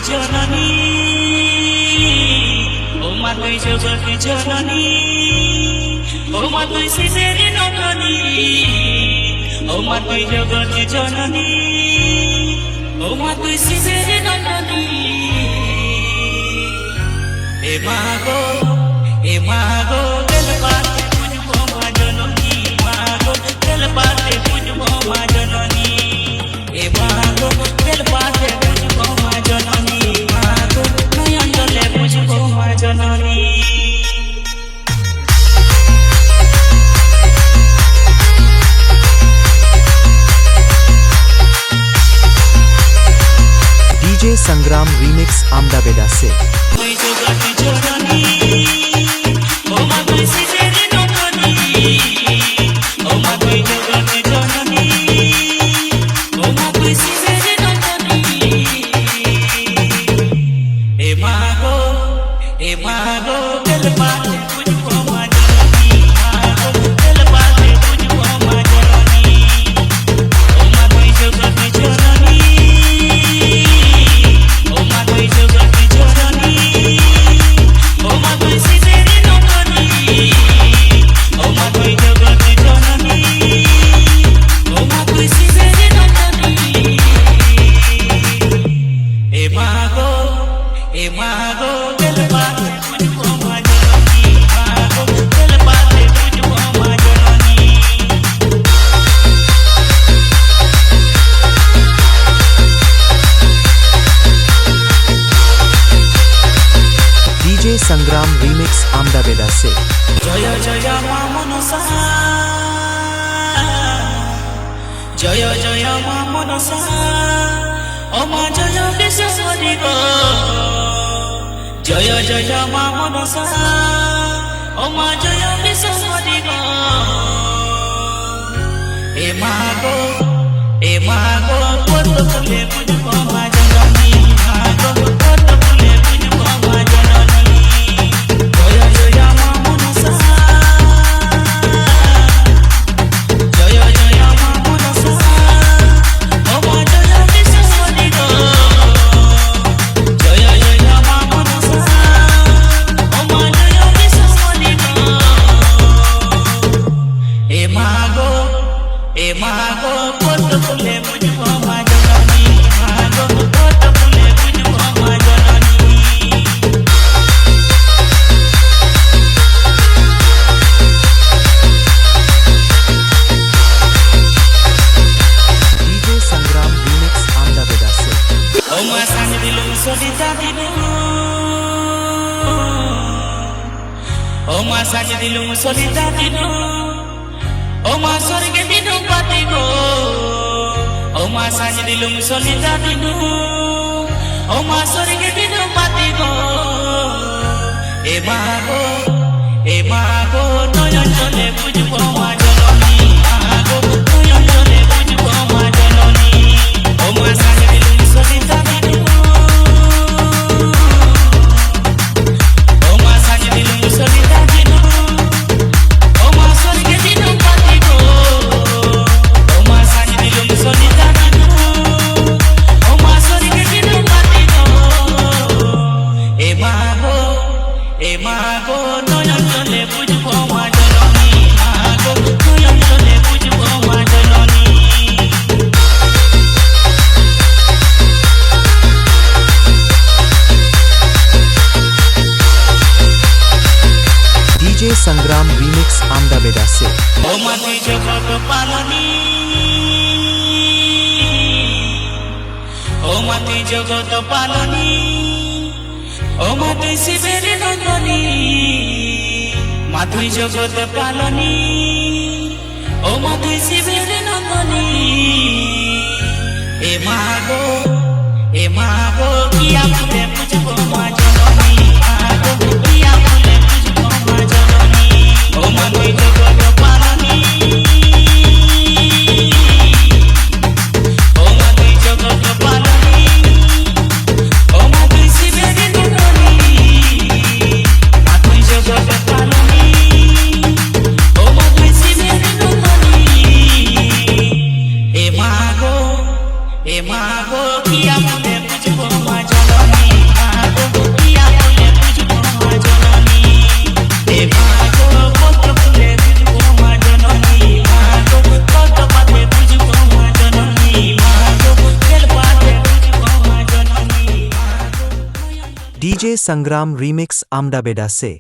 जननी ओ मा तुई जगत जननी ओ मा तुई शिशेर नंदनी ओ मा तुई जगत जननी ओ मा तुई शिशेर नंदनी ए मागो दिल पाते मुझको मा जननी मागो दिल पाते मुझको मा जननी ए मागो दिल पाते मुझको मा जननी मागो नयन जले मुझको मा जननी डीजे संग्राम रीमिक्स आमदाबेदा से संग्राम रीमिक्स आमदाबेदा से जय जय मा मनसा जय जय मा मनसा अमा जय विश्वरी गो जय जय मा मनसा अमा जय विश्वरी गो ए मागो कोत फुले मुझको मा जननी मागो कोत फुले मुझको मा जननी Oma saja di lumu solidarido, Oma sorge di numpatigo. Oma saja di lumu solidarido, Oma sorge di numpatigo. E mago, noyon jole muझको मा जननी, mago, noyon jole muझको मा जननी. Oma saja di lumu solidarido. संग्राम रीमिक्स आमदाबेदा से ओ मा तुई जगत पालनी ओ मा तुई जगत पालनी ओ मा तुई शिशेर नंदनी मा तुई जगत पालनी ओ मा तुई शिशेर नंदनी ए मागो किया फुले मुझको मा जननी मागो किया फुले मुझको मा जननी ओ मा तुई जगत पालनी ओ मा तुई जगत पालनी ओ मा तुई शिशेर नंदनी मा तुई जगत पालनी ओ मा तुई शिशेर नंदनी ए मागो किया फुले मुझको मा जननी ডিজে সংগ্রাম রিমিক্স আমডাবেডা সে